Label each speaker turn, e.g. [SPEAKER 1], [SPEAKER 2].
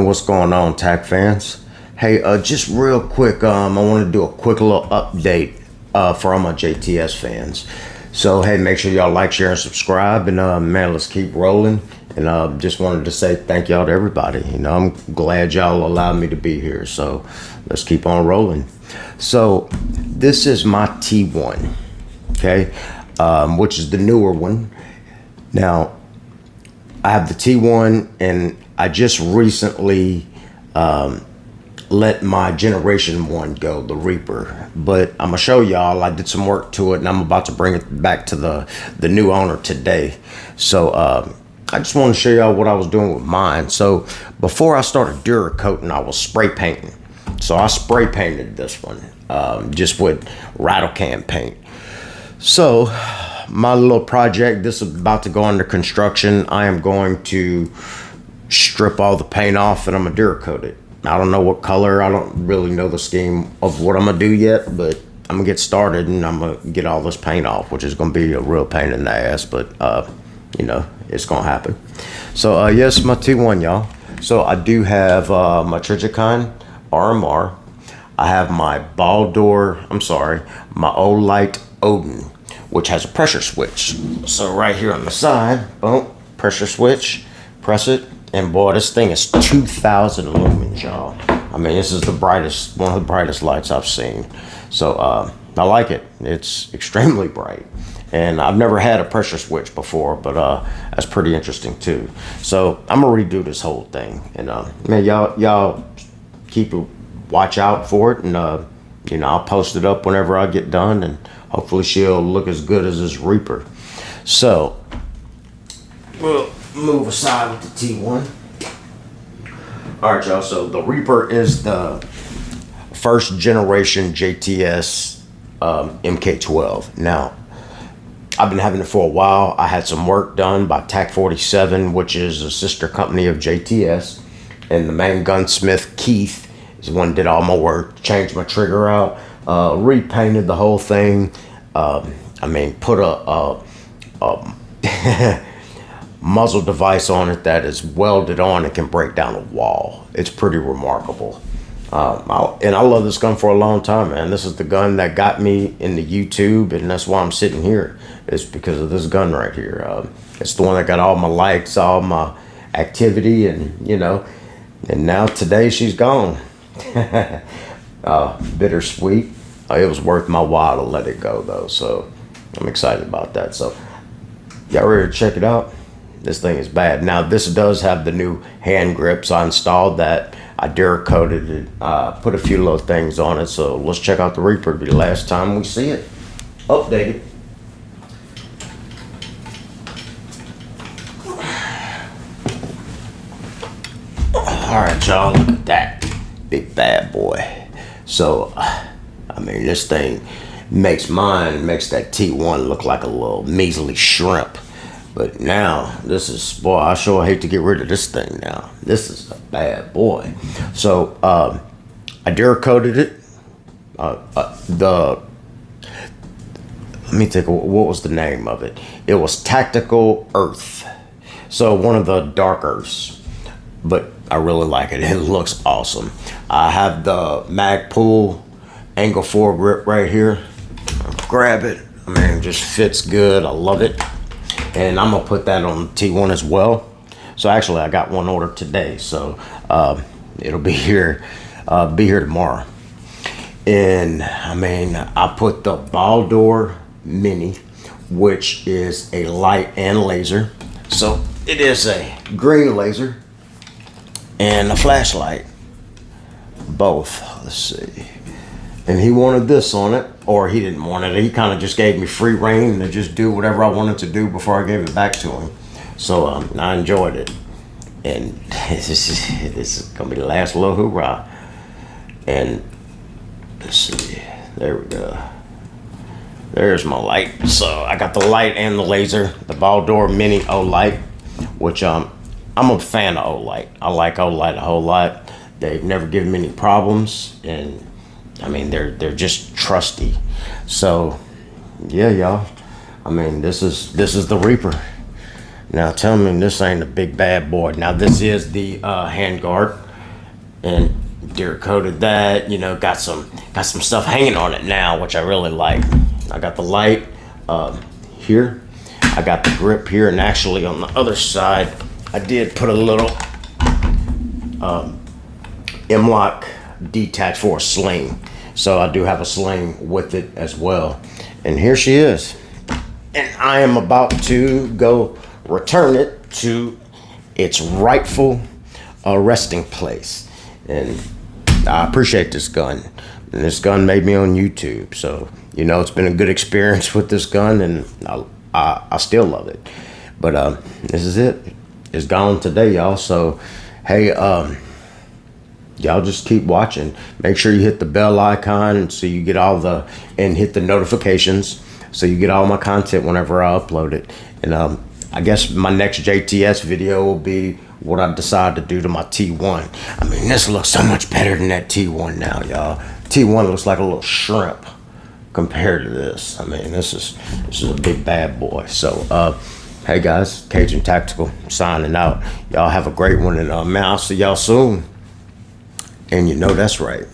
[SPEAKER 1] what's going on, TAC fans? Hey, just real quick, I want to do a quick little update for all my JTS fans. So, hey, make sure y'all like, share, and subscribe. And, man, let's keep rolling. And just wanted to say thank y'all to everybody. You know, I'm glad y'all allowed me to be here. So, let's keep on rolling. So, this is my T1, okay, which is the newer one. Now, I have the T1, and I just recently let my Generation 1 go, the Reaper. But I'm going to show y'all, I did some work to it, and I'm about to bring it back to the new owner today. So I just want to show y'all what I was doing with mine. So before I started duracoating, I was spray painting. So I spray painted this one just with rattle can paint. So my little project, this is about to go under construction. I am going to strip all the paint off and I'm gonna duracoat it. I don't know what color, I don't really know the scheme of what I'm gonna do yet, but I'm gonna get started and I'm gonna get all this paint off, which is gonna be a real pain in the ass, but you know, it's gonna happen. So yes, my T1, y'all. So I do have my Trigicon RMR. I have my my Olight Odin, which has a pressure switch. So right here on the side, boom, pressure switch, press it, and boy, this thing is 2,000 lumens, y'all. I mean, this is the brightest, one of the brightest lights I've seen. So I like it. It's extremely bright. And I've never had a pressure switch before, but that's pretty interesting too. So I'm gonna redo this whole thing. And man, y'all keep a watch out for it. And you know, I'll post it up whenever I get done, and hopefully she'll look as good as this Reaper. So we'll move aside with the T1. All right, y'all. So the Reaper is the first generation JTS MK12. Now, I've been having it for a while. I had some work done by TAC 47, which is a sister company of JTS, and the main gunsmith Keith is the one that did all my work, changed my trigger out, repainted the whole thing. I mean, put a muzzle device on it that is welded on and can break down a wall. It's pretty remarkable. And I love this gun for a long time, man. This is the gun that got me into YouTube, and that's why I'm sitting here. It's because of this gun right here. It's the one that got all my likes, all my activity, and you know, and now today she's gone. Bittersweet. It was worth my while to let it go though, so I'm excited about that. So y'all ready to check it out? This thing is bad. Now this does have the new hand grips. I installed that. I duracoated it, put a few little things on it. So let's check out the Reaper. It'll be the last time we see it. Updated. All right, y'all, look at that big bad boy. So I mean, this thing makes that T1 look like a little measly shrimp. But now, this is, boy, I sure hate to get rid of this thing now. This is a bad boy. So, I duracoated it. Let me think, what was the name of it? It was Tactical Earth. So, one of the dark earths. But I really like it. It looks awesome. I have the Magpul Angle 4 grip right here. Grab it. I mean, it just fits good. I love it. And I'm gonna put that on T1 as well. So actually, I got one ordered today, so it'll be here tomorrow. And I mean, I put the Baldur Mini, which is a light and laser. So it is a green laser and a flashlight, both. Let's see. And he wanted this on it, or he didn't want it. He kind of just gave me free reign to just do whatever I wanted to do before I gave it back to him. So I enjoyed it. And this is gonna be the last little hoorah. And let's see, there we go. There's my light. So I got the light and the laser, the Baldur Mini Olight, which I'm a fan of Olight. I like Olight a whole lot. They've never given me any problems, and I mean, they're just trusty. So yeah, y'all, I mean, this is the Reaper. Now tell me this ain't a big bad boy. Now this is the Handguard. and duracoated that. You know, got some stuff hanging on it now, which I really like. I got the light here. I got the grip here, and actually on the other side, I did put a little M-lock detach for a sling. So I do have a sling with it as well. And here she is. And I am about to go return it to its rightful resting place. And I appreciate this gun. And this gun made me on YouTube. So, you know, it's been a good experience with this gun, and I still love it. But this is it. It's gone today, y'all. So, hey, y'all just keep watching. Make sure you hit the bell icon so you get and hit the notifications so you get all my content whenever I upload it. And I guess my next JTS video will be what I decide to do to my T1. I mean, this looks so much better than that T1 now, y'all. T1 looks like a little shrimp compared to this. I mean, this is a big bad boy. So, hey guys, Cajun Tactical signing out. Y'all have a great one, and man, I'll see y'all soon. And you know that's right.